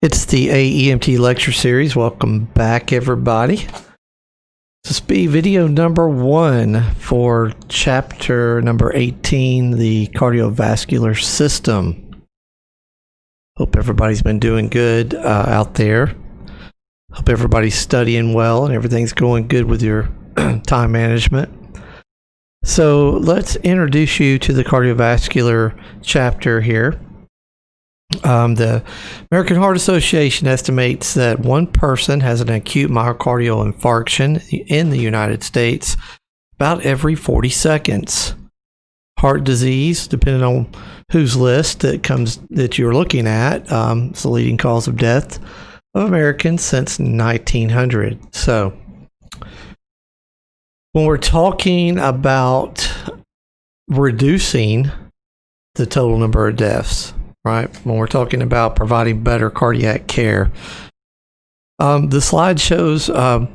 It's the AEMT lecture series. Welcome back, everybody. This will be video number 1 for chapter number 18, the cardiovascular system. Hope everybody's been doing good out there. Hope everybody's studying well and everything's going good with your time management. So let's introduce you to the cardiovascular chapter here. The American Heart Association estimates that one person has an acute myocardial infarction in the United States about every 40 seconds. Heart disease, depending on whose list that you're looking at, is the leading cause of death of Americans since 1900. So, when we're talking about reducing the total number of deaths, right? When we're talking about providing better cardiac care, the slide shows, what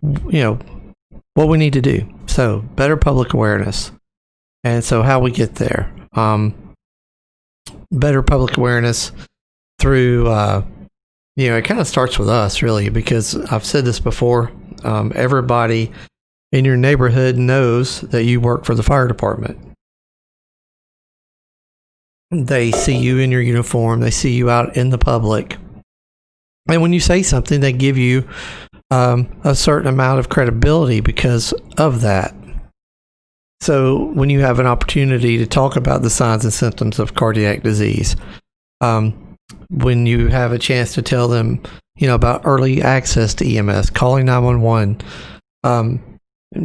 we need to do. So, better public awareness, and so how we get there. Better public awareness through, it kind of starts with us, really, because I've said this before. Everybody in your neighborhood knows that you work for the fire department. They see you in your uniform. They see you out in the public. And when you say something, they give you a certain amount of credibility because of that. So when you have an opportunity to talk about the signs and symptoms of cardiac disease, when you have a chance to tell them, about early access to EMS, calling 911,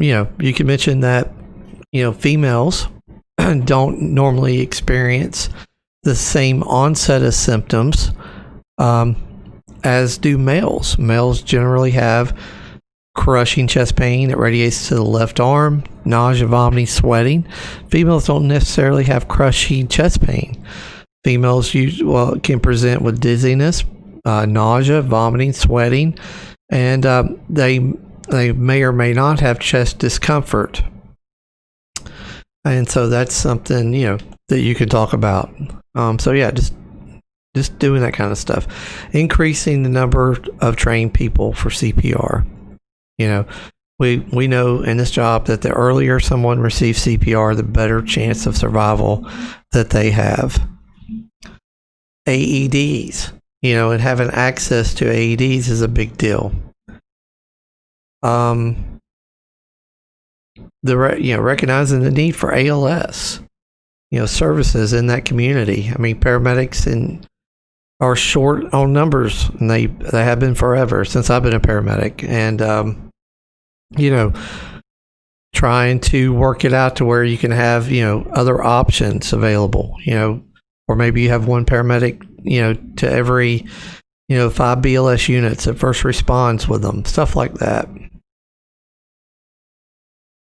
you can mention that, females don't normally experience the same onset of symptoms as do males. Males generally have crushing chest pain that radiates to the left arm, nausea, vomiting, sweating. Females don't necessarily have crushing chest pain. Females can present with dizziness, nausea, vomiting, sweating, and they may or may not have chest discomfort. And so that's something, that you can talk about. Just doing that kind of stuff. Increasing the number of trained people for CPR. We know in this job that the earlier someone receives CPR, the better chance of survival that they have. AEDs, and having access to AEDs is a big deal. Recognizing the need for ALS, services in that community. I mean, paramedics are short on numbers, and they have been forever since I've been a paramedic. And trying to work it out to where you can have other options available. Or maybe you have one paramedic to every 5 BLS units that first responds with them, stuff like that.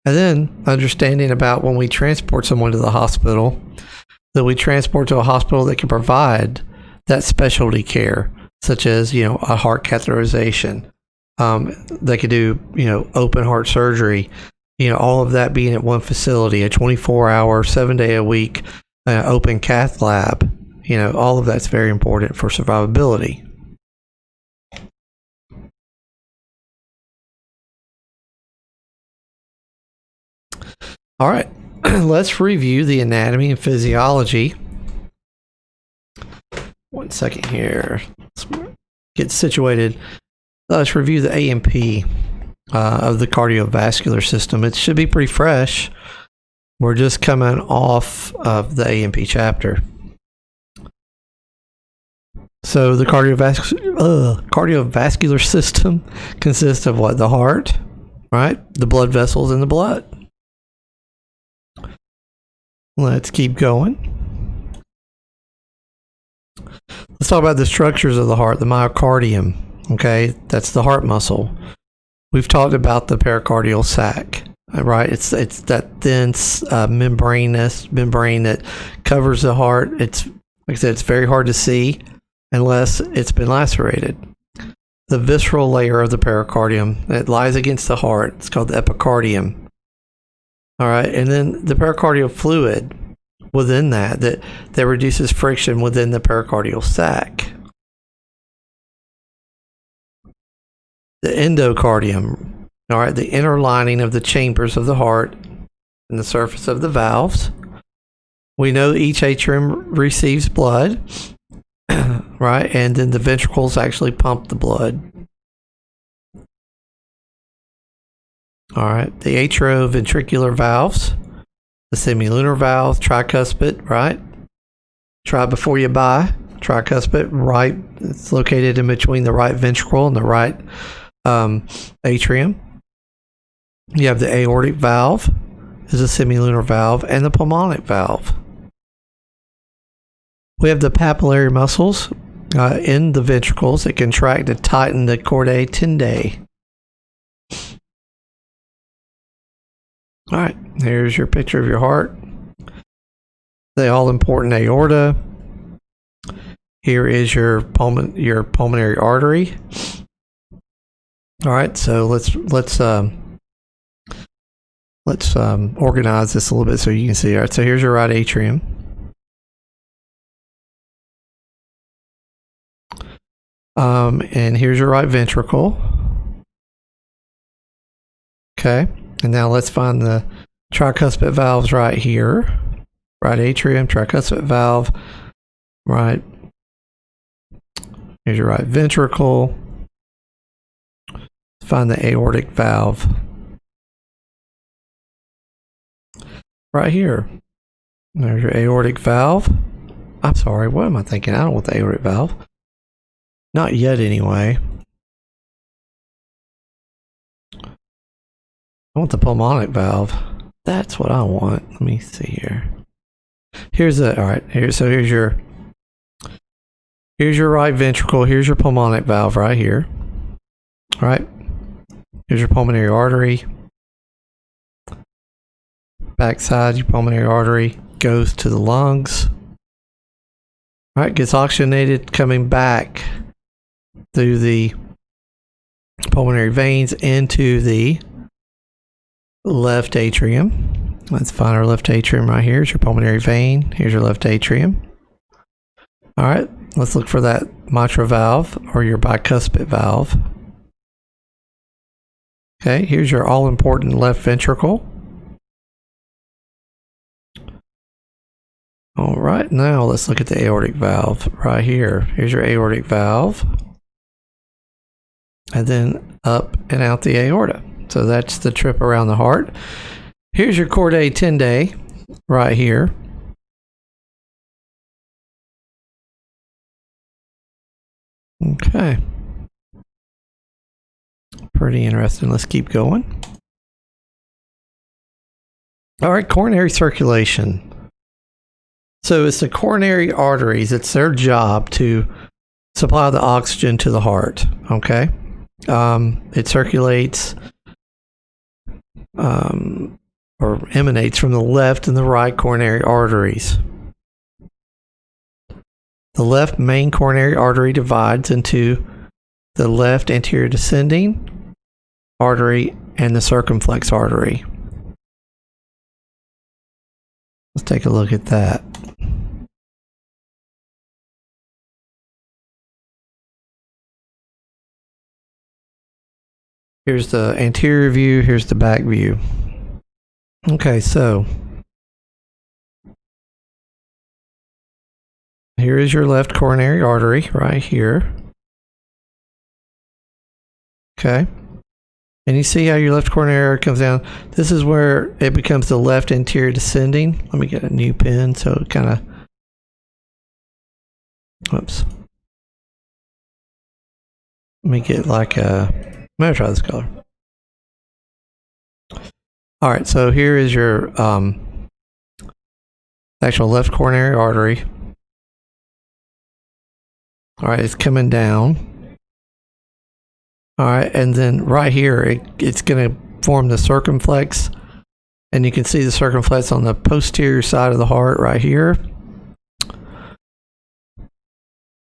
And then understanding about when we transport someone to the hospital, that we transport to a hospital that can provide that specialty care, such as, a heart catheterization. They could do, open heart surgery, all of that being at one facility, a 24-hour, 7-day-a-week open cath lab. All of that's very important for survivability. All right, let's review the anatomy and physiology. One second here. Let's get situated. Let's review the AMP of the cardiovascular system. It should be pretty fresh. We're just coming off of the AMP chapter. So the cardiovascular system consists of what? The heart, right? The blood vessels in the blood. Let's keep going. Let's talk about the structures of the heart, the myocardium. Okay, that's the heart muscle. We've talked about the pericardial sac, right? It's that thin membrane that covers the heart. It's, like I said, it's very hard to see unless it's been lacerated. The visceral layer of the pericardium that lies against the heart, it's called the epicardium. All right, and then the pericardial fluid within that reduces friction within the pericardial sac. the endocardium, all right, the inner lining of the chambers of the heart and the surface of the valves. We know each atrium receives blood, right, and then the ventricles actually pump the blood. All right, the atrioventricular valves, the semilunar valve, tricuspid, right? Try before you buy. Tricuspid, right? It's located in between the right ventricle and the right atrium. You have the aortic valve, is a semilunar valve, and the pulmonic valve. We have the papillary muscles in the ventricles that contract to tighten the chordae tendae. All right, here's your picture of your heart. The all-important aorta. Here is your pulmonary artery. All right, so let's organize this a little bit so you can see. All right, so here's your right atrium. And here's your right ventricle. Okay. And now let's find the tricuspid valves right here. Right atrium, tricuspid valve. Right. Here's your right ventricle. Find the aortic valve. Right here. There's your aortic valve. I'm sorry, what am I thinking? I don't want the aortic valve. Not yet, anyway. I want the pulmonic valve. That's what I want. Let me see here. Here's the, all right, here's your right ventricle. Here's your pulmonic valve right here. All right. Here's your pulmonary artery. Backside, your pulmonary artery goes to the lungs. All right, gets oxygenated coming back through the pulmonary veins into the left atrium. Let's find our left atrium right here. Here's your pulmonary vein. Here's your left atrium. All right, let's look for that mitral valve or your bicuspid valve. Okay, here's your all-important left ventricle. All right, now let's look at the aortic valve right here. Here's your aortic valve. And then up and out the aorta. So that's the trip around the heart. Here's your chordae tendae right here. Okay. Pretty interesting. Let's keep going. All right, coronary circulation. So it's the coronary arteries. It's their job to supply the oxygen to the heart. Okay. It circulates or emanates from the left and the right coronary arteries. The left main coronary artery divides into the left anterior descending artery and the circumflex artery. Let's take a look at that. Here's the anterior view, here's the back view. Okay, so here is your left coronary artery right here. Okay. And you see how your left coronary artery comes down? This is where it becomes the left anterior descending. Let me get a new pen so it kind of, whoops. Let me get like a, I'm going to try this color. All right, so here is your actual left coronary artery. All right, it's coming down. All right, and then right here, it's going to form the circumflex. And you can see the circumflex on the posterior side of the heart right here.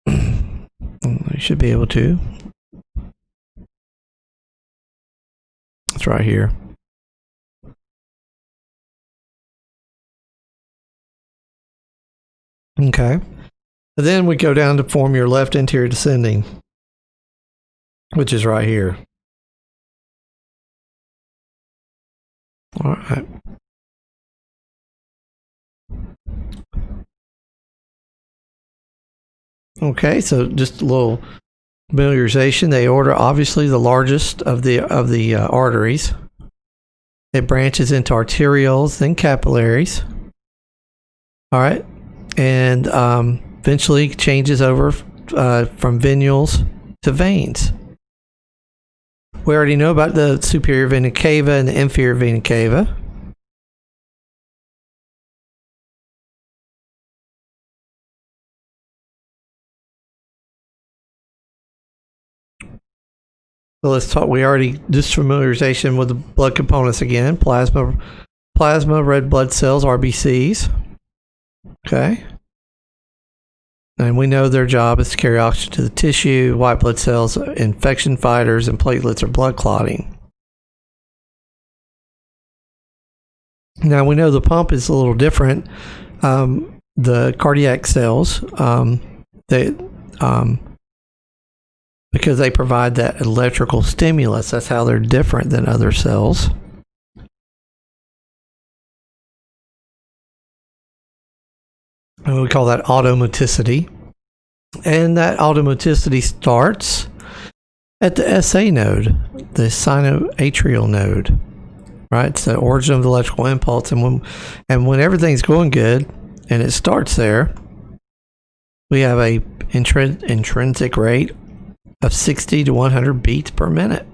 You should be able to. It's right here. Okay. And then we go down to form your left anterior descending, which is right here. All right. Okay, so just a little familiarization. The aorta, obviously the largest of the arteries. It branches into arterioles, then capillaries. All right, and eventually changes over from venules to veins. We already know about the superior vena cava and the inferior vena cava. So let's talk. We already just familiarization with the blood components again: plasma, red blood cells, RBCs. Okay, and we know their job is to carry oxygen to the tissue. White blood cells, infection fighters, and platelets are blood clotting. Now we know the pump is a little different. The cardiac cells, because they provide that electrical stimulus. That's how they're different than other cells. And we call that automaticity. And that automaticity starts at the SA node, the sinoatrial node. Right? It's the origin of the electrical impulse. And when everything's going good and it starts there, we have a intrinsic rate of 60 to 100 beats per minute.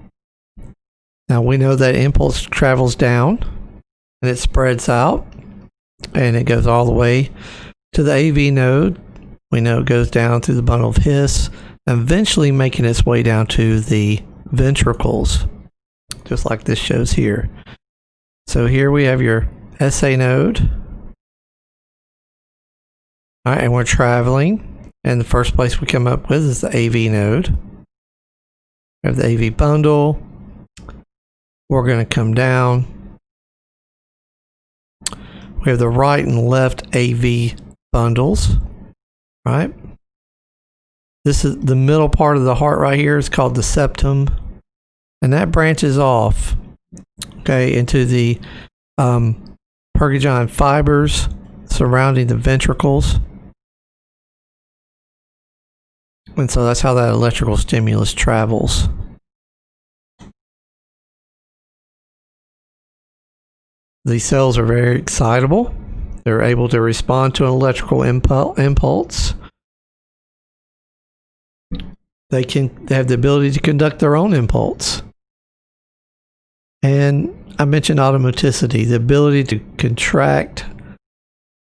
Now we know that impulse travels down and it spreads out and it goes all the way to the AV node. We know it goes down through the bundle of His, eventually making its way down to the ventricles, just like this shows here. So here we have your SA node. All right, and we're traveling, and the first place we come up with is the AV node. We have the AV bundle. We're going to come down. We have the right and left AV bundles, right? This is the middle part of the heart right here is called the septum, and that branches off, okay, into the Purkinje fibers surrounding the ventricles. And so that's how that electrical stimulus travels. These cells are very excitable. They're able to respond to an electrical impulse. They have the ability to conduct their own impulse. And I mentioned automaticity, the ability to contract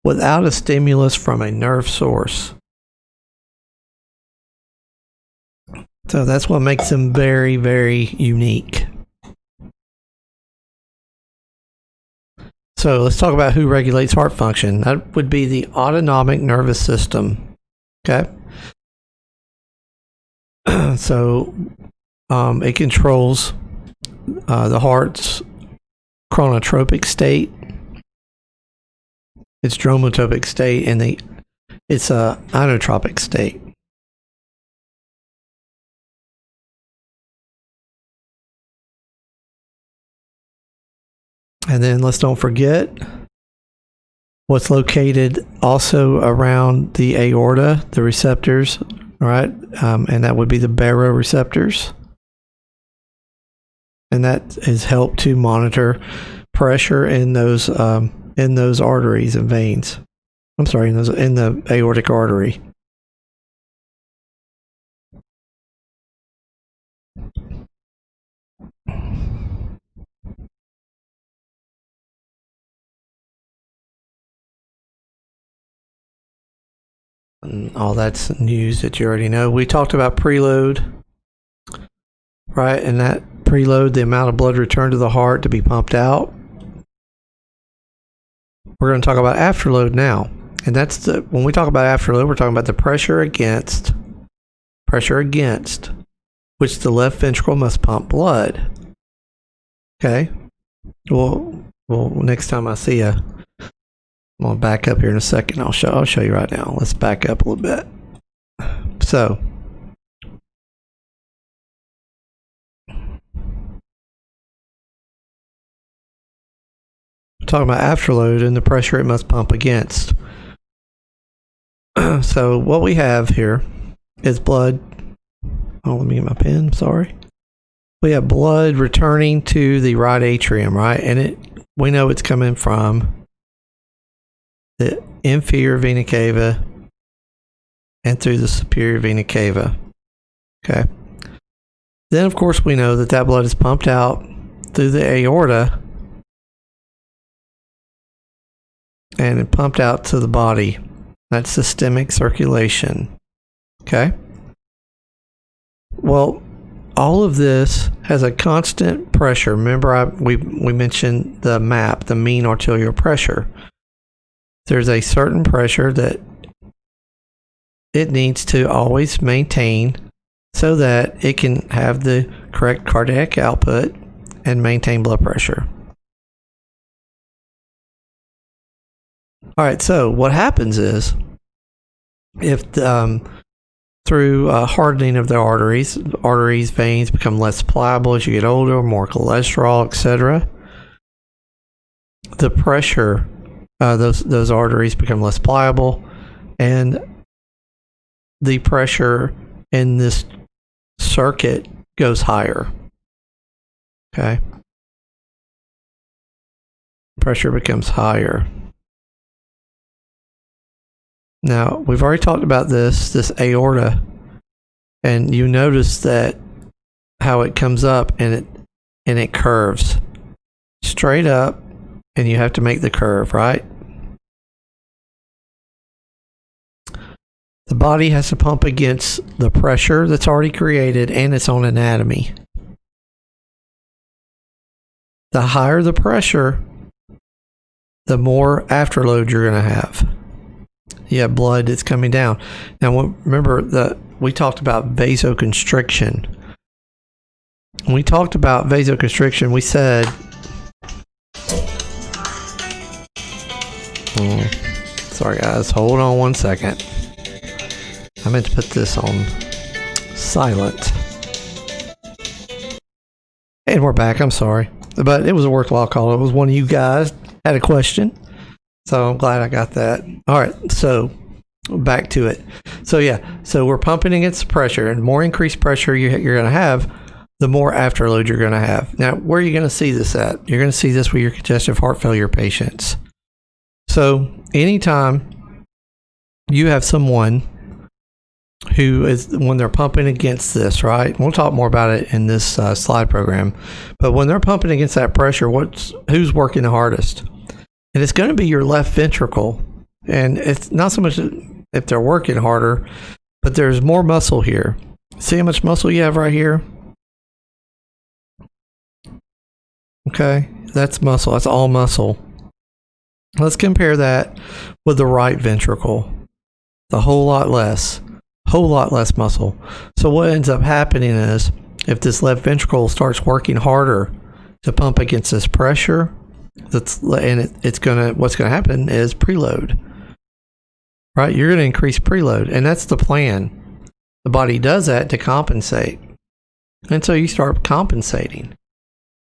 without a stimulus from a nerve source. So that's what makes them very, very unique. So let's talk about who regulates heart function. That would be the autonomic nervous system. Okay. So it controls the heart's chronotropic state, its dromotropic state, and its inotropic state. And then let's don't forget what's located also around the aorta, the receptors, right? And that would be the baroreceptors. And that is helped to monitor pressure in those arteries and veins. I'm sorry, in the aortic artery. And all that's news that you already know. We talked about preload, right? And that preload, the amount of blood returned to the heart to be pumped out. We're going to talk about afterload now. And that's when we talk about afterload, we're talking about the pressure against which the left ventricle must pump blood. Okay. Well, next time I see you, I'm going to back up here in a second. I'll show you right now. Let's back up a little bit. So, We're talking about afterload and the pressure it must pump against. So what we have here is blood. Oh, let me get my pen. Sorry. We have blood returning to the right atrium, right? And we know it's coming from the inferior vena cava and through the superior vena cava. Okay. Then, of course, we know that that blood is pumped out through the aorta and it pumped out to the body. That's systemic circulation. Okay. Well, all of this has a constant pressure. Remember, we mentioned the MAP, the mean arterial pressure. There's a certain pressure that it needs to always maintain so that it can have the correct cardiac output and maintain blood pressure. All right, so what happens is if through hardening of the arteries, veins become less pliable as you get older, more cholesterol, etc. The pressure, those arteries become less pliable, and the pressure in this circuit goes higher. Okay, pressure becomes higher. Now, we've already talked about this aorta, and you notice that how it comes up and it curves straight up, and you have to make the curve, right? The body has to pump against the pressure that's already created and its own anatomy. The higher the pressure, the more afterload you're going to have. You have blood that's coming down. Now, remember we talked about vasoconstriction. When we talked about vasoconstriction, we said, sorry guys, hold on one second. I meant to put this on silent. And we're back, I'm sorry. But it was a worthwhile call. It was one of you guys had a question. So I'm glad I got that. All right, so back to it. So yeah, so we're pumping against pressure, and the more increased pressure you're going to have, the more afterload you're going to have. Now, where are you going to see this at? You're going to see this with your congestive heart failure patients. So anytime you have someone who is, when they're pumping against this, right? We'll talk more about it in this slide program. But when they're pumping against that pressure, who's working the hardest? And it's going to be your left ventricle. And it's not so much if they're working harder, but there's more muscle here. See how much muscle you have right here? Okay, that's muscle. That's all muscle. Let's compare that with the right ventricle. A whole lot less muscle. So what ends up happening is, if this left ventricle starts working harder to pump against this pressure, what's going to happen is preload. Right? You're going to increase preload, and that's the plan. The body does that to compensate. And so you start compensating.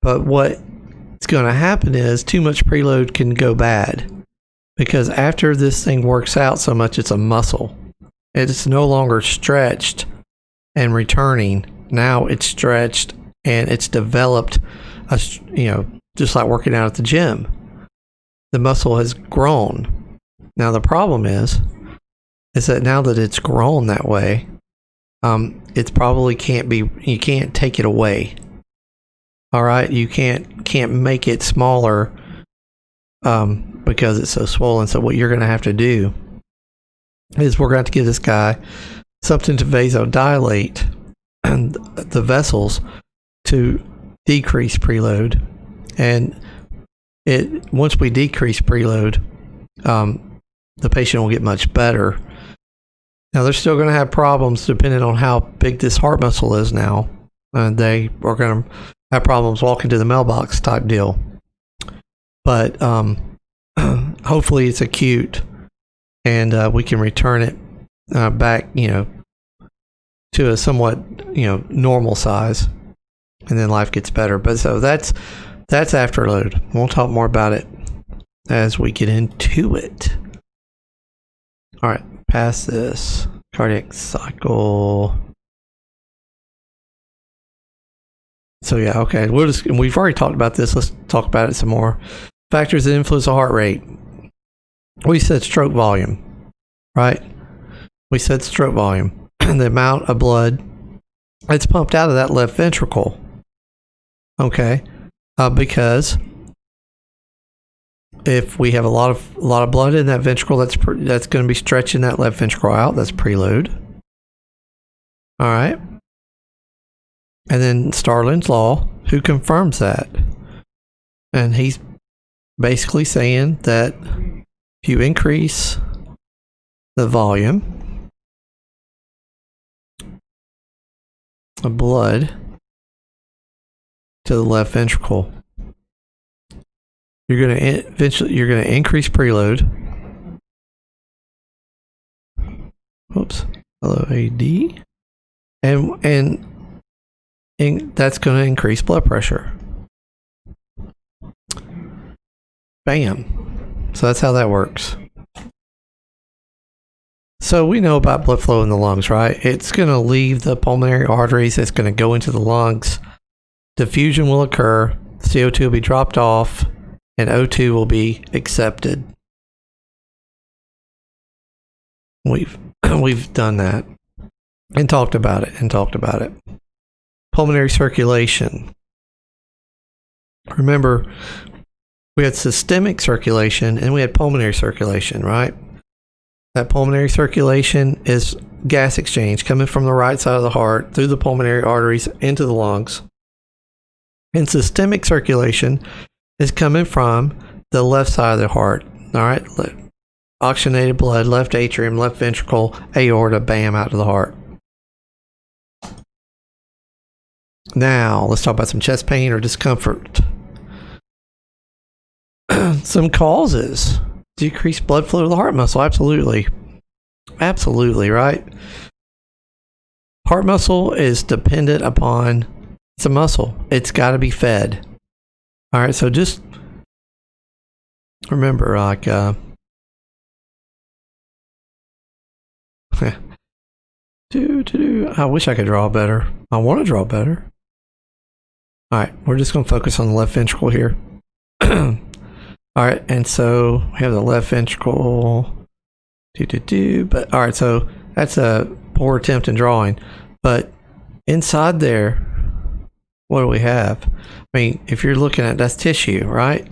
But what's going to happen is too much preload can go bad, because after this thing works out so much, it's a muscle. It's no longer stretched and returning. Now it's stretched and it's developed, just like working out at the gym. The muscle has grown. Now the problem is that now that it's grown that way, it probably you can't take it away. All right, you can't make it smaller because it's so swollen. So what you're going to have to do is we're going to have to give this guy something to vasodilate the vessels to decrease preload. And once we decrease preload, the patient will get much better. Now, they're still going to have problems depending on how big this heart muscle is now. They are going to have problems walking to the mailbox type deal. But hopefully it's acute, and we can return it back, to a somewhat, normal size, and then life gets better. But so that's afterload. We'll talk more about it as we get into it. All right, past this cardiac cycle. So yeah, okay. We've already talked about this. Let's talk about it some more. Factors that influence the heart rate. We said stroke volume, right? We said stroke volume. The amount of blood that's pumped out of that left ventricle. Okay, because if we have a lot of blood in that ventricle, that's going to be stretching that left ventricle out. That's preload. All right. And then Starling's law, who confirms that? And he's basically saying that if you increase the volume of blood to the left ventricle, you're going to increase preload. Oops. LOAD. And that's going to increase blood pressure. Bam. So that's how that works. So we know about blood flow in the lungs, right? It's going to leave the pulmonary arteries. It's going to go into the lungs. Diffusion will occur. CO2 will be dropped off, and O2 will be accepted. We've done that and talked about it. Pulmonary circulation. Remember, we had systemic circulation and we had pulmonary circulation, right? That pulmonary circulation is gas exchange coming from the right side of the heart through the pulmonary arteries into the lungs. And systemic circulation is coming from the left side of the heart. All right. Oxygenated blood, left atrium, left ventricle, aorta, bam, out to the heart. Now, let's talk about some chest pain or discomfort. Some causes. Decreased blood flow to the heart muscle. Absolutely. Absolutely, right? Heart muscle is dependent upon, it's a muscle. It's got to be fed. All right, so just remember, like, I wish I could draw better. I want to draw better. All right, we're just going to focus on the left ventricle here. All right, and so we have the left ventricle. But all right, so that's a poor attempt in drawing. But inside there, what do we have? I mean, if you're looking at, that's tissue, right?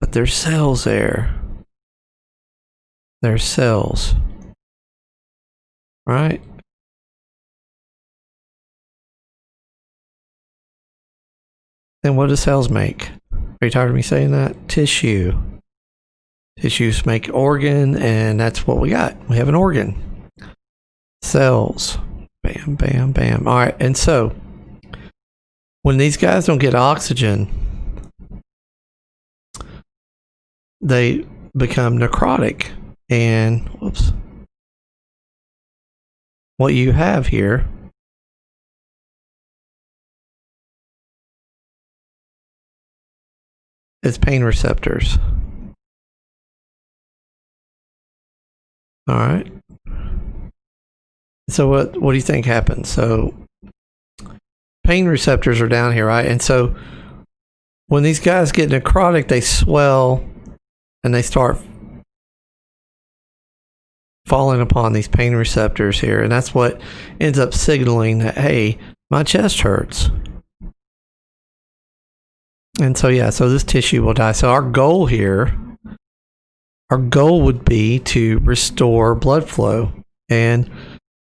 But there's cells there. There's cells, right? Then what do cells make? Are you tired of me saying that? Tissue. Tissues make organ, and that's what we got. We have an organ. Cells. Bam, bam, bam. All right, and so when these guys don't get oxygen, they become necrotic. And, whoops. What you have here is pain receptors. All right. So what do you think happens? So pain receptors are down here, right? And so when these guys get necrotic, they swell and they start falling upon these pain receptors here. And that's what ends up signaling that, hey, my chest hurts. And so, yeah, so this tissue will die. So our goal would be to restore blood flow. And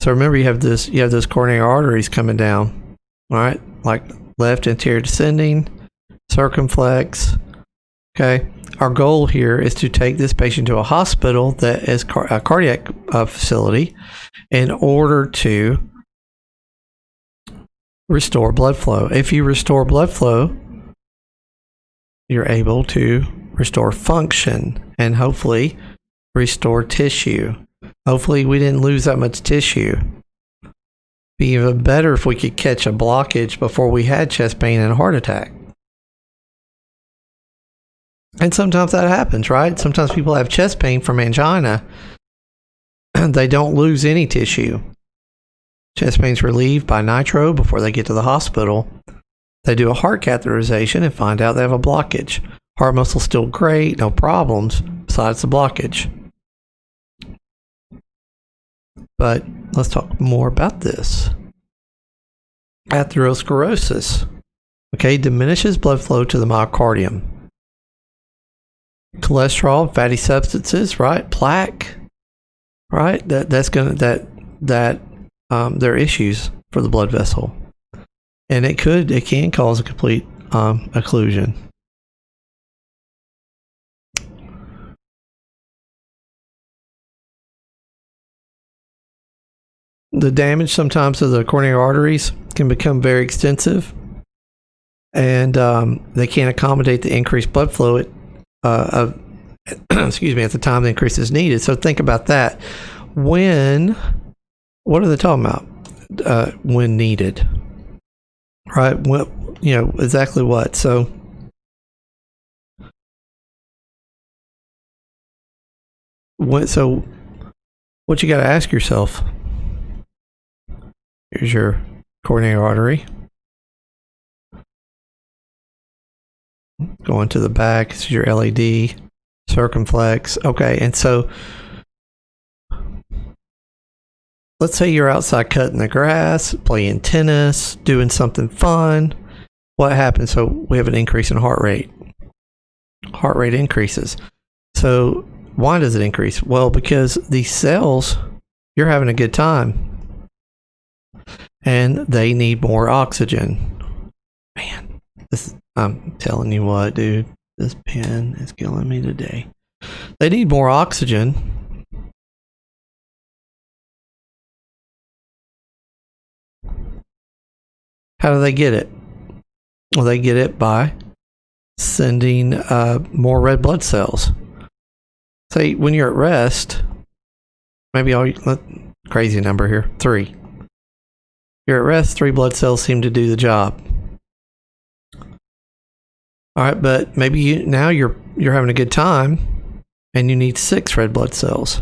so remember, you have those coronary arteries coming down, all right? Like left anterior descending, circumflex. Okay. Our goal here is to take this patient to a hospital that is a cardiac facility in order to restore blood flow. If you restore blood flow, you're able to restore function and hopefully restore tissue. Hopefully we didn't lose that much tissue. Be even better if we could catch a blockage before we had chest pain and a heart attack. And sometimes that happens, right? Sometimes people have chest pain from angina. They don't lose any tissue. Chest pain's relieved by nitro before they get to the hospital. They do a heart catheterization and find out they have a blockage. Heart muscle's still great, no problems, besides the blockage. But let's talk more about this. Atherosclerosis, okay, diminishes blood flow to the myocardium. Cholesterol, fatty substances, right? Plaque, right? There are issues for the blood vessel, and it can cause a complete occlusion. The damage sometimes to the coronary arteries can become very extensive, and they can't accommodate the increased blood flow at the time the increase is needed. So think about that. What are they talking about? When needed, right? When, exactly what. So what you got to ask yourself? Here's your coronary artery. Going to the back, this is your LAD, circumflex. Okay, and so let's say you're outside cutting the grass, playing tennis, doing something fun. What happens? So we have an increase in heart rate. Heart rate increases. So why does it increase? Well, because these cells, you're having a good time, and they need more oxygen. Man, I'm telling you what, dude, this pen is killing me today. They need more oxygen. How do they get it? Well, they get it by sending more red blood cells. Say when you're at rest, maybe crazy number here, 3. You're at rest, 3 blood cells seem to do the job. All right, but maybe you're having a good time, and you need 6 red blood cells.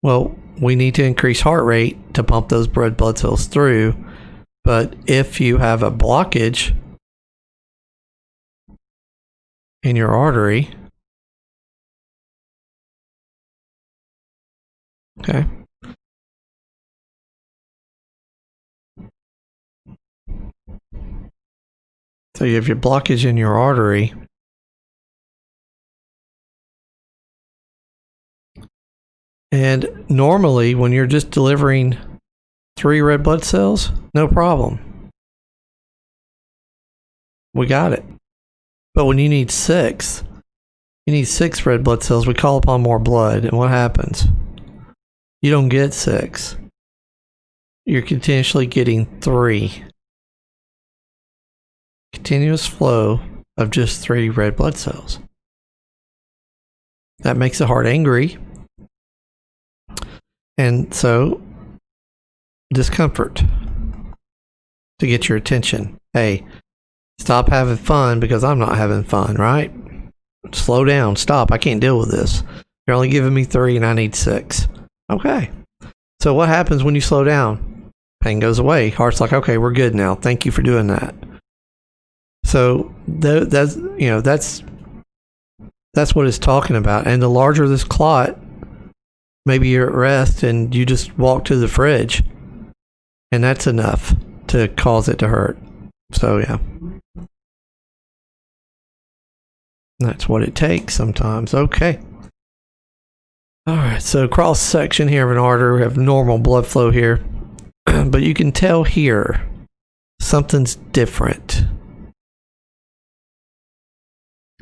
Well, we need to increase heart rate to pump those red blood cells through. But if you have a blockage in your artery, okay, so you have your blockage in your artery, and normally when you're just delivering 3 red blood cells, no problem. We got it. But when you need 6 red blood cells, we call upon more blood, and what happens? You don't get 6. You're continuously getting 3. Continuous flow of just 3 red blood cells. That makes the heart angry. And so, discomfort to get your attention. Hey, stop having fun because I'm not having fun, right? Slow down, stop. I can't deal with this. You're only giving me 3 and I need 6. Okay. So what happens when you slow down? Pain goes away. Heart's like, okay, we're good now. Thank you for doing that. So that's what it's talking about. And the larger this clot, maybe you're at rest and you just walk to the fridge, and that's enough to cause it to hurt. So yeah, that's what it takes sometimes. Okay. All right. So cross section here of an artery, we have normal blood flow here, but you can tell here something's different.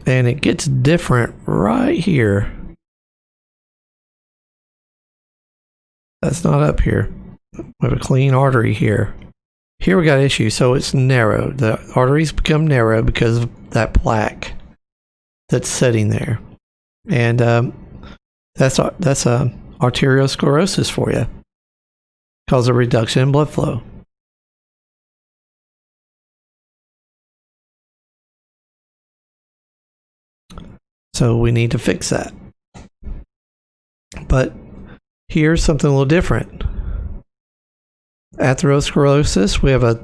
And it gets different right here. That's not up here. We have a clean artery here. Here we got issues, so it's narrow. The arteries become narrow because of that plaque that's sitting there. And that's arteriosclerosis for you. Cause a reduction in blood flow. So we need to fix that. But here's something a little different. Atherosclerosis, we have a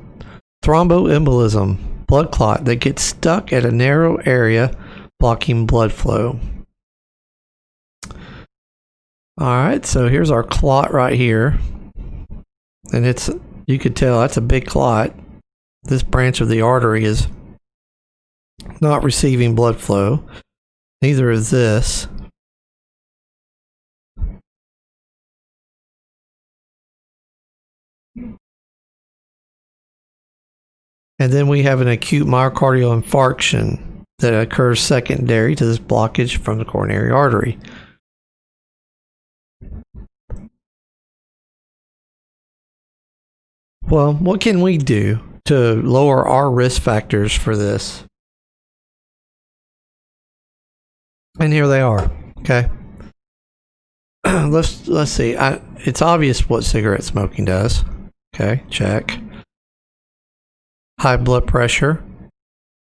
thromboembolism, blood clot that gets stuck at a narrow area, blocking blood flow. Alright, so here's our clot right here. And it's, you could tell that's a big clot. This branch of the artery is not receiving blood flow. Neither is this. And then we have an acute myocardial infarction that occurs secondary to this blockage from the coronary artery. Well, what can we do to lower our risk factors for this? And here they are. Okay. Let's see. It's obvious what cigarette smoking does. Okay, check. High blood pressure.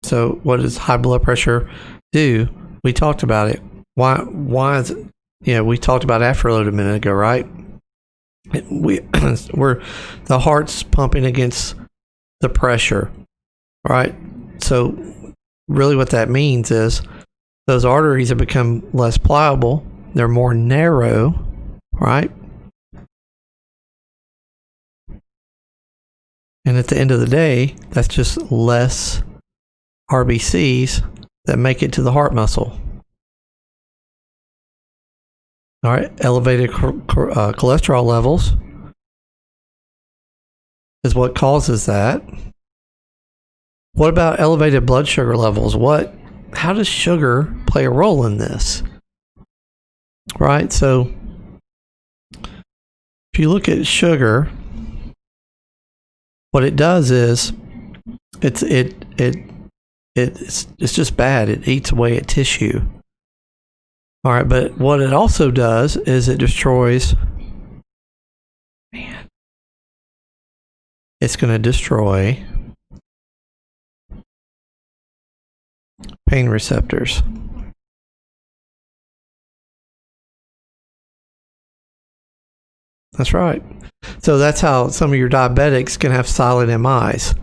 So what does high blood pressure do? We talked about it. Why is it? Yeah, we talked about afterload a minute ago, right? We're the heart's pumping against the pressure, right? So really what that means is those arteries have become less pliable. They're more narrow, right? And at the end of the day, that's just less RBCs that make it to the heart muscle. All right, elevated cholesterol levels is what causes that. What about elevated blood sugar levels? How does sugar play a role in this? Right, so if you look at sugar, what it does is it's just bad. It eats away at tissue. All right, but what it also does is it destroys. It's going to destroy pain receptors. That's right. So that's how some of your diabetics can have silent MIs.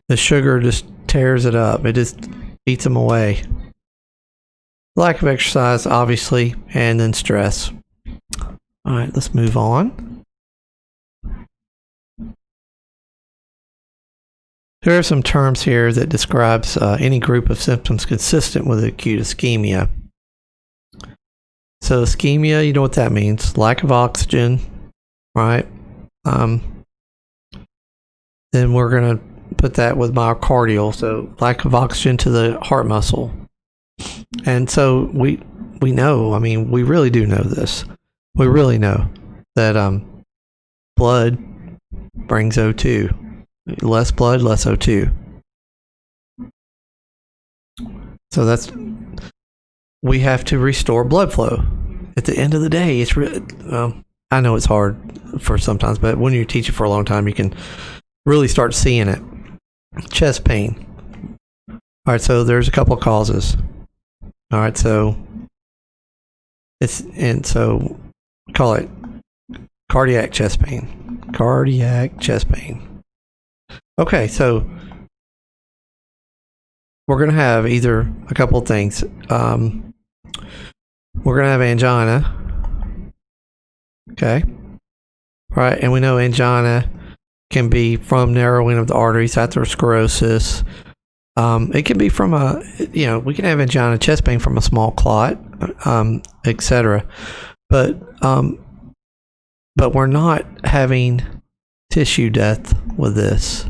The sugar just tears it up. It just eats them away. Lack of exercise, obviously, and then stress. All right, let's move on. There are some terms here that describes any group of symptoms consistent with acute ischemia. So ischemia, you know what that means. Lack of oxygen, right? Then we're going to put that with myocardial, so lack of oxygen to the heart muscle. And so we know, I mean, we really do know this. We really know that blood brings O2. Less blood, less O2. So we have to restore blood flow. At the end of the day, it's I know it's hard for sometimes, but when you teach it for a long time, you can really start seeing it. Chest pain. All right, so there's a couple of causes. All right, so call it cardiac chest pain. Cardiac chest pain. Okay, so we're going to have either a couple of things. We're going to have angina. Okay. Right, and we know angina can be from narrowing of the arteries, atherosclerosis. It can be from we can have angina, chest pain from a small clot, etc. But we're not having tissue death with this.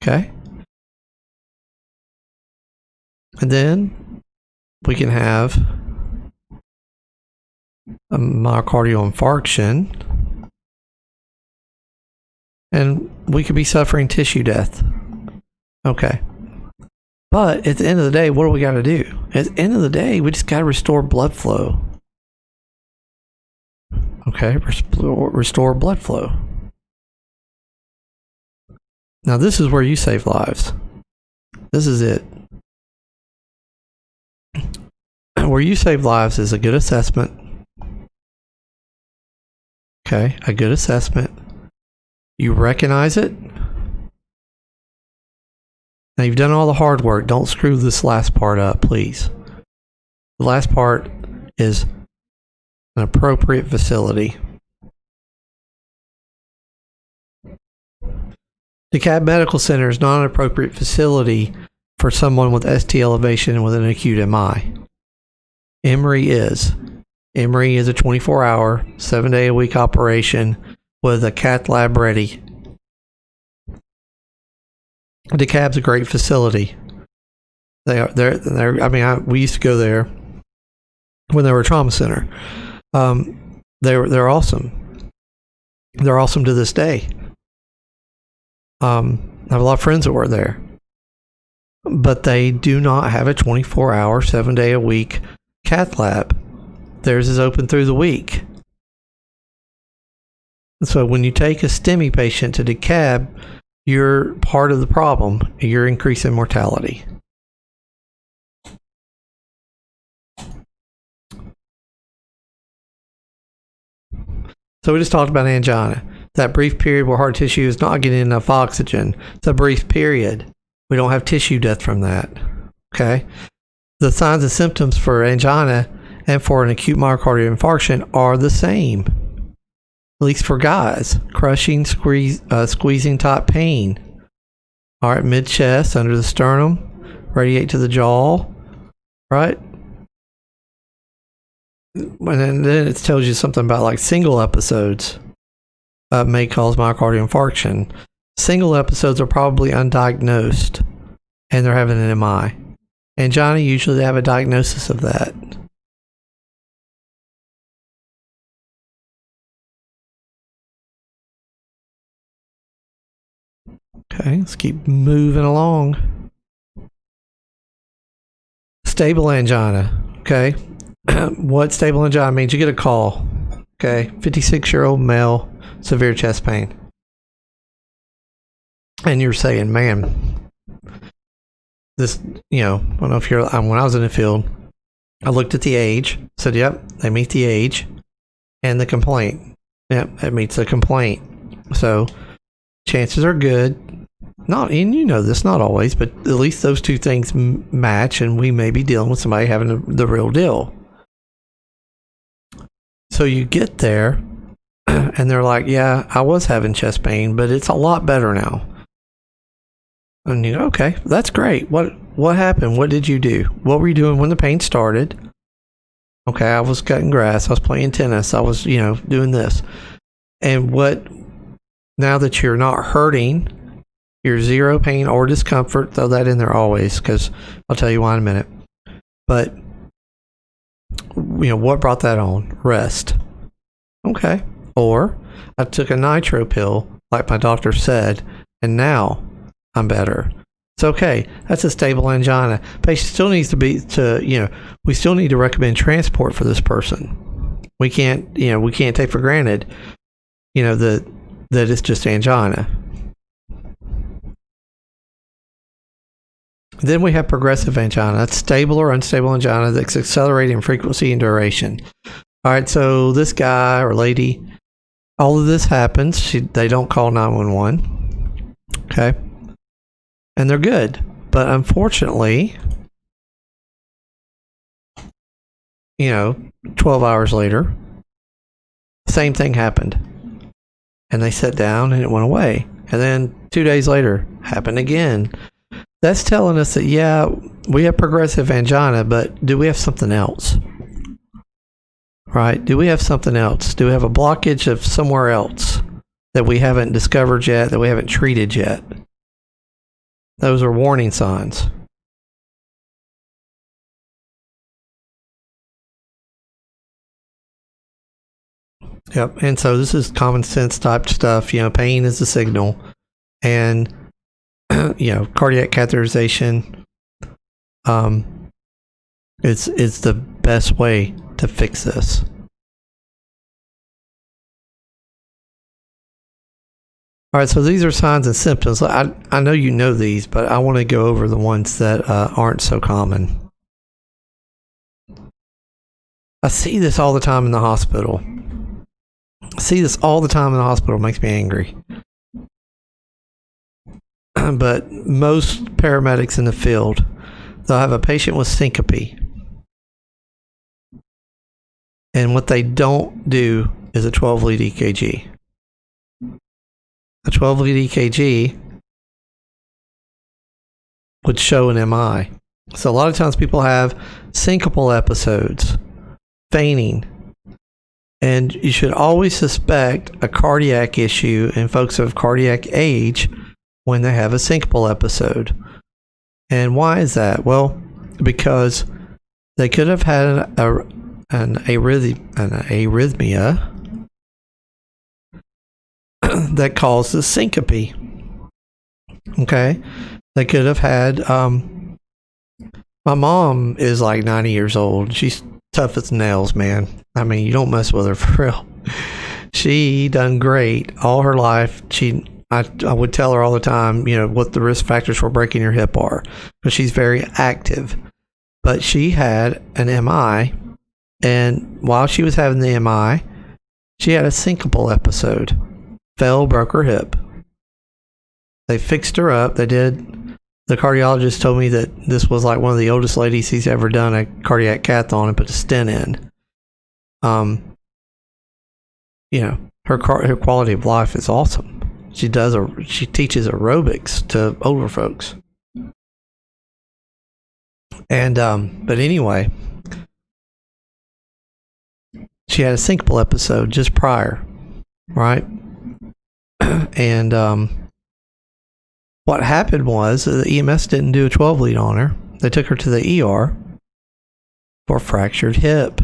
Okay. And then we can have a myocardial infarction, and we could be suffering tissue death. Okay. But at the end of the day, what do we got to do? At the end of the day, we just got to restore blood flow. Okay, restore blood flow. Now this is where you save lives. This is it. where you save lives is a good assessment. Okay, a good assessment. You recognize it. Now you've done all the hard work. Don't screw this last part up, please. The last part is an appropriate facility. DeKalb Medical Center is not an appropriate facility for someone with ST elevation and with an acute MI. Emory is. Emory is a 24-hour, 7-day-a-week operation with a cath lab ready. DeKalb's a great facility. We used to go there when they were a trauma center. They're awesome. They're awesome to this day. I have a lot of friends that work there, but they do not have a 24-hour, 7-day-a-week cath lab. Theirs is open through the week. So when you take a STEMI patient to DeKalb, you're part of the problem. You're increasing mortality. So we just talked about angina. That brief period where heart tissue is not getting enough oxygen. It's a brief period. We don't have tissue death from that. Okay? The signs and symptoms for angina and for an acute myocardial infarction are the same. At least for guys. Crushing, squeezing type pain. All right, mid-chest, under the sternum, radiate to the jaw. Right? And then it tells you something about like single episodes may cause myocardial infarction. Single episodes are probably undiagnosed and they're having an MI. Angina, usually they have a diagnosis of that. Okay, let's keep moving along. Stable angina. Okay. What stable angina means? You get a call. Okay. 56-year-old male, severe chest pain. And you're saying, man, this, I don't know if when I was in the field, I looked at the age, said, yep, they meet the age and the complaint. Yep, it meets the complaint. So chances are good. And this, not always, but at least those two things match, and we may be dealing with somebody having the real deal. So you get there, and they're like, yeah, I was having chest pain, but it's a lot better now. And okay, that's great. What happened? What did you do? What were you doing when the pain started? Okay, I was cutting grass. I was playing tennis. I was, doing this. And now that you're not hurting, you're zero pain or discomfort, throw that in there always, because I'll tell you why in a minute. But, what brought that on? Rest. Okay. Or I took a nitro pill, like my doctor said, and now I'm better. It's okay. That's a stable angina. Patient still needs we still need to recommend transport for this person. We can't take for granted, that it's just angina. Then we have progressive angina. That's stable or unstable angina that's accelerating in frequency and duration. All right, so this guy or lady, all of this happens. They don't call 911. Okay? And they're good. But unfortunately, 12 hours later, same thing happened. And they sat down and it went away. And then 2 days later, happened again. That's telling us that, yeah, we have progressive angina, but do we have something else? Right? Do we have something else? Do we have a blockage of somewhere else that we haven't discovered yet, that we haven't treated yet? Those are warning signs. Yep. And so this is common sense type stuff. Pain is a signal. And cardiac catheterization is the best way to fix this. All right, so these are signs and symptoms. I know you know these, but I want to go over the ones that aren't so common. I see this all the time in the hospital. It makes me angry. But most paramedics in the field, they'll have a patient with syncope. And what they don't do is a 12-lead EKG. A 12-lead EKG would show an MI. So a lot of times people have syncopal episodes, fainting, and you should always suspect a cardiac issue in folks of cardiac age when they have a syncopal episode. And why is that? Well, because they could have had an arrhythmia that causes syncope. Okay? They could have had, my mom is like 90 years old. She's tough as nails, man. I mean, you don't mess with her for real. She done great all her life. I would tell her all the time, what the risk factors for breaking your hip are, because she's very active. But she had an MI, and while she was having the MI, she had a syncopal episode. Broke her hip. They fixed her up. The cardiologist told me that this was like one of the oldest ladies he's ever done a cardiac cath on and put a stent in. Her quality of life is awesome. She teaches aerobics to older folks. And but anyway, she had a syncopal episode just prior, right? And what happened was the EMS didn't do a 12-lead on her. They took her to the ER for a fractured hip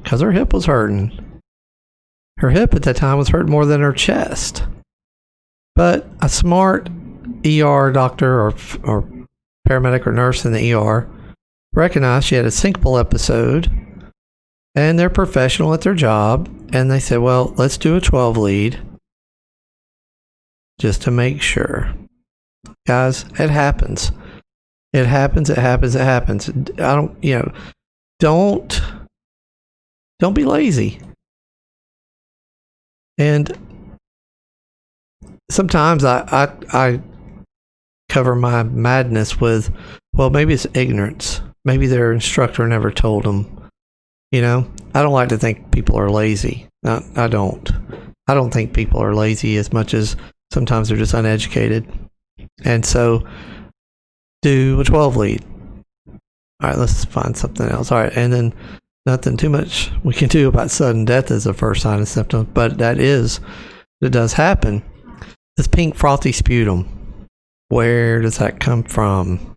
because her hip was hurting. Her hip at that time was hurting more than her chest. But a smart ER doctor or paramedic or nurse in the ER recognized she had a syncopal episode, and they're professional at their job, and they said, well, let's do a 12-lead just to make sure. Guys, it happens. It happens. Don't be lazy. And sometimes I cover my madness with, well, maybe it's ignorance. Maybe their instructor never told them. I don't like to think people are lazy. I don't think people are lazy as much as sometimes they're just uneducated. And so do a 12-lead. All right, let's find something else. All right, and then nothing too much we can do about sudden death as a first sign of symptoms, but it does happen. This pink frothy sputum, where does that come from?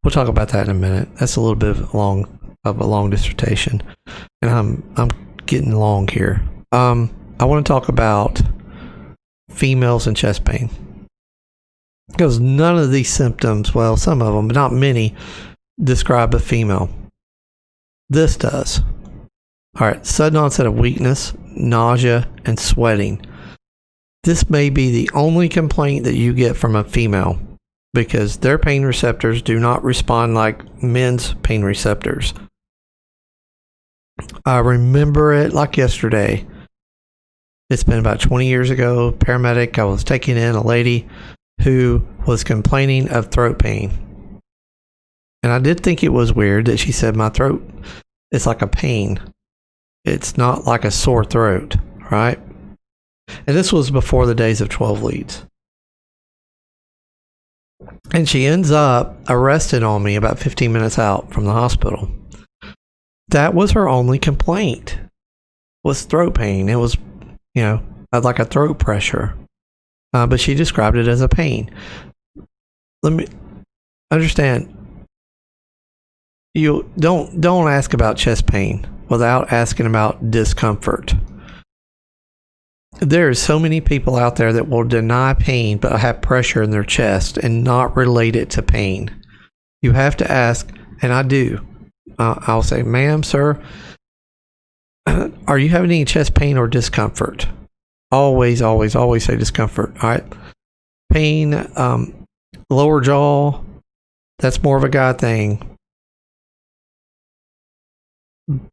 We'll talk about that in a minute. That's a little bit of a long dissertation, and I'm getting long here. I want to talk about females and chest pain, because none of these symptoms, well, some of them, but not many, describe a female. This does. All right, sudden onset of weakness, nausea, and sweating. This may be the only complaint that you get from a female, because their pain receptors do not respond like men's pain receptors. I remember it like yesterday. It's been about 20 years ago. Paramedic, I was taking in a lady who was complaining of throat pain. And I did think it was weird that she said, my throat is like a pain. It's not like a sore throat, right? And this was before the days of 12 leads. And she ends up arrested on me about 15 minutes out from the hospital. That was her only complaint, was throat pain. It was, like a throat pressure. But she described it as a pain. Let me understand. You don't ask about chest pain without asking about discomfort. There are so many people out there that will deny pain but have pressure in their chest and not relate it to pain. You have to ask, and I do. I'll say, ma'am, sir, are you having any chest pain or discomfort? Always say discomfort. All right. Pain, lower jaw, that's more of a guy thing.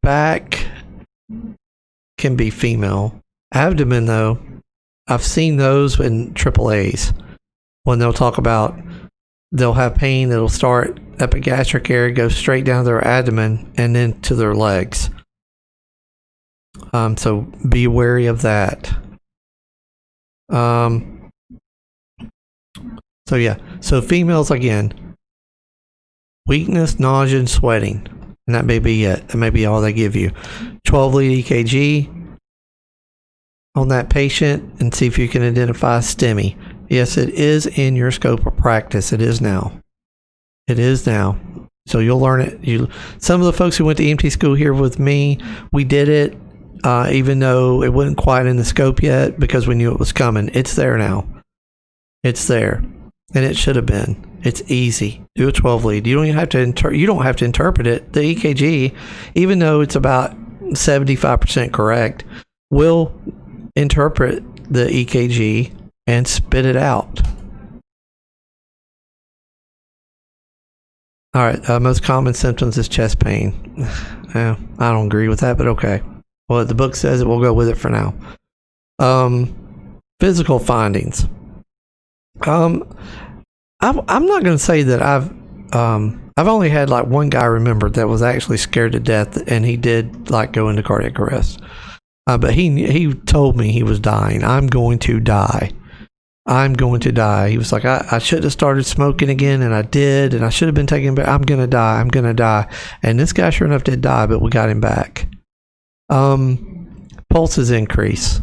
Back can be female. Abdomen, though, I've seen those in AAAs when they'll talk about they'll have pain that'll start epigastric area, go straight down their abdomen, and then to their legs. So be wary of that. So yeah, so females again, weakness, nausea, and sweating, and that may be it. That may be all they give you. 12 lead EKG on that patient and see if you can identify STEMI. Yes, it is in your scope of practice. It is now. It is now. So you'll learn it. Some of the folks who went to EMT school here with me, we did it, even though it wasn't quite in the scope yet because we knew it was coming. It's there now. It's there, and it should have been. It's easy. Do a 12 lead. You don't even have to you don't have to interpret it. The EKG, even though it's about 75% correct, will interpret the EKG and spit it out. All right. Most common symptoms is chest pain. I don't agree with that, but okay. Well, the book says it. We'll go with it for now. Physical findings. I'm not going to say that I've only had like one guy remembered that was actually scared to death, and he did like go into cardiac arrest. But he told me he was dying. I'm going to die. I'm going to die. He was like, I should have started smoking again, and I did, and I should have been taken back. I'm going to die. I'm going to die. And this guy sure enough did die, but we got him back. Pulses increase.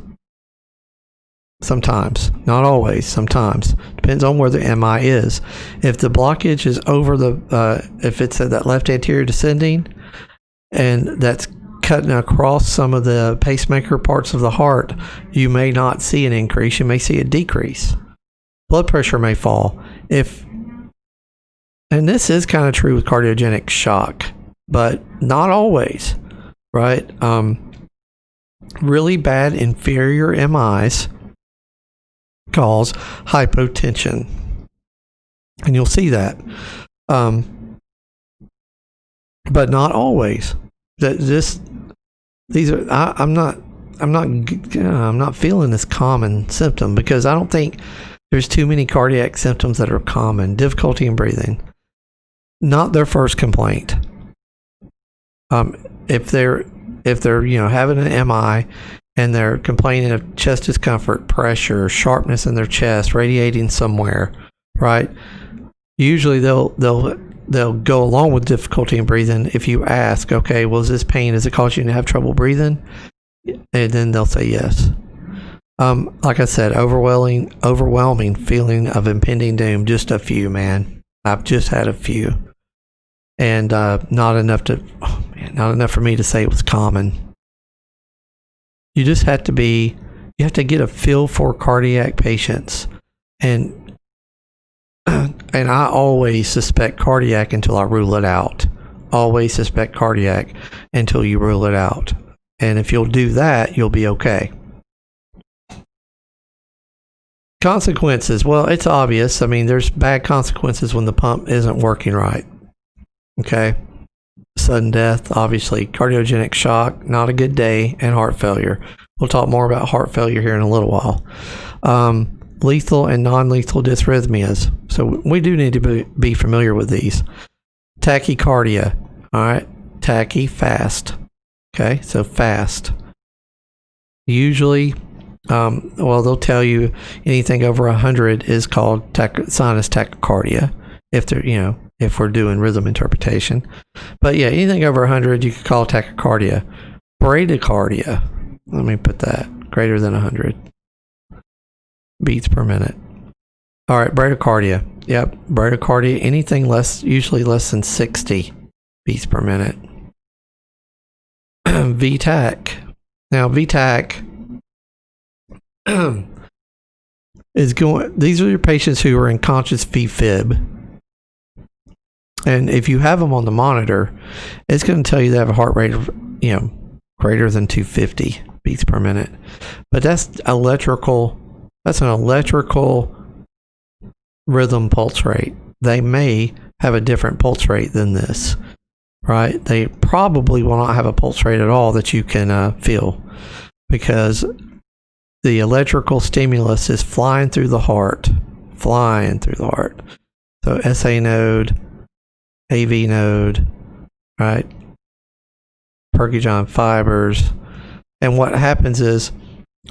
Sometimes, not always, sometimes. Depends on where the MI is. If the blockage is over if it's at that left anterior descending, and that's cutting across some of the pacemaker parts of the heart, you may not see an increase. You may see a decrease. Blood pressure may fall. And this is kind of true with cardiogenic shock, but not always, right? Really bad inferior MIs cause hypotension, and you'll see that, but not always. I'm not feeling this common symptom because I don't think there's too many cardiac symptoms that are common. Difficulty in breathing, not their first complaint. If they're having an MI and they're complaining of chest discomfort, pressure, sharpness in their chest, radiating somewhere, right? Usually they'll go along with difficulty in breathing if you ask, okay, well, is this pain, does it cause you to have trouble breathing? And then they'll say yes. Like I said, overwhelming feeling of impending doom. Just a few, man. I've just had a few. And not enough for me to say it was common. You just have to get a feel for cardiac patients. And I always suspect cardiac until I rule it out. Always suspect cardiac until you rule it out. And if you'll do that, you'll be okay. Consequences. Well, it's obvious. I mean, there's bad consequences when the pump isn't working right. Okay. Sudden death, obviously. Cardiogenic shock, not a good day, and heart failure. We'll talk more about heart failure here in a little while. Lethal and non-lethal dysrhythmias. So we do need to be familiar with these. Tachycardia. All right. Tachy, fast. Okay. So fast. Usually, they'll tell you anything over 100 is called sinus tachycardia. If we're doing rhythm interpretation. But yeah, anything over 100 you could call tachycardia. Bradycardia. Let me put that. Greater than 100 beats per minute. All right, bradycardia. Yep, bradycardia. Anything usually less than 60 beats per minute. VTAC. Now, VTAC these are your patients who are in conscious VFib. And if you have them on the monitor, it's going to tell you they have a heart rate of, greater than 250 beats per minute. But that's an electrical rhythm pulse rate. They may have a different pulse rate than this. right? They probably will not have a pulse rate at all that you can feel, because the electrical stimulus is flying through the heart. So SA node, AV node, right? Purkinje fibers. And what happens is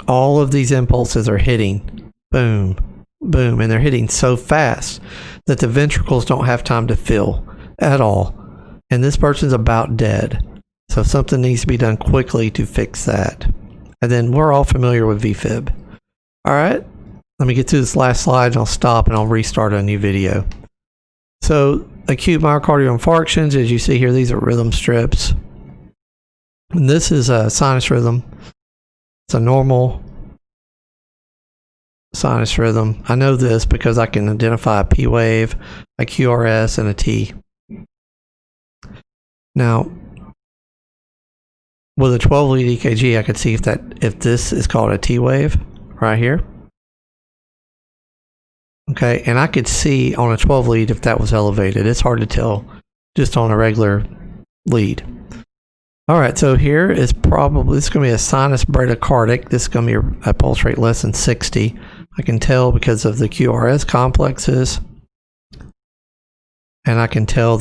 all of these impulses are hitting, boom, boom, and they're hitting so fast that the ventricles don't have time to fill at all. And this person's about dead. So something needs to be done quickly to fix that. And then we're all familiar with VFib. All right, let me get through this last slide and I'll stop and I'll restart a new video. So acute myocardial infarctions, as you see here, these are rhythm strips. And this is a sinus rhythm. It's a normal sinus rhythm. I know this because I can identify a P wave, a QRS, and a T. Now, with a 12-lead EKG, I could see if this is called a T wave right here. Okay, and I could see on a 12-lead if that was elevated. It's hard to tell just on a regular lead. All right, so here is probably, this is going to be a sinus bradycardic. This is going to be a pulse rate less than 60. I can tell because of the QRS complexes. And I can tell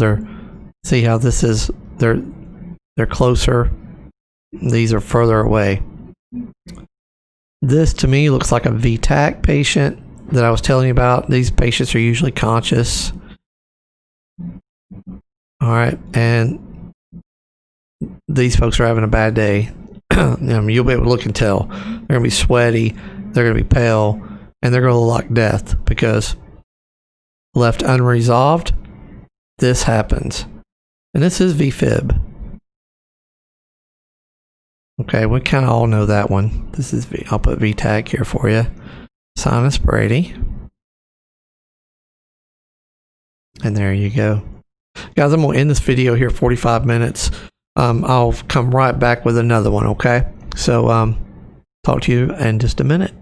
see how this is, they're closer. These are further away. This to me looks like a VTAC patient that I was telling you about. These patients are usually conscious. All right, and these folks are having a bad day. You'll be able to look and tell. They're going to be sweaty, they're going to be pale, and they're going to look like death, because left unresolved, this happens. And this is VFib. Okay, we kind of all know that one. This is I'll put VTAC here for you. Sinus brady. And there you go. Guys, I'm going to end this video here, 45 minutes. I'll come right back with another one, okay? So, talk to you in just a minute.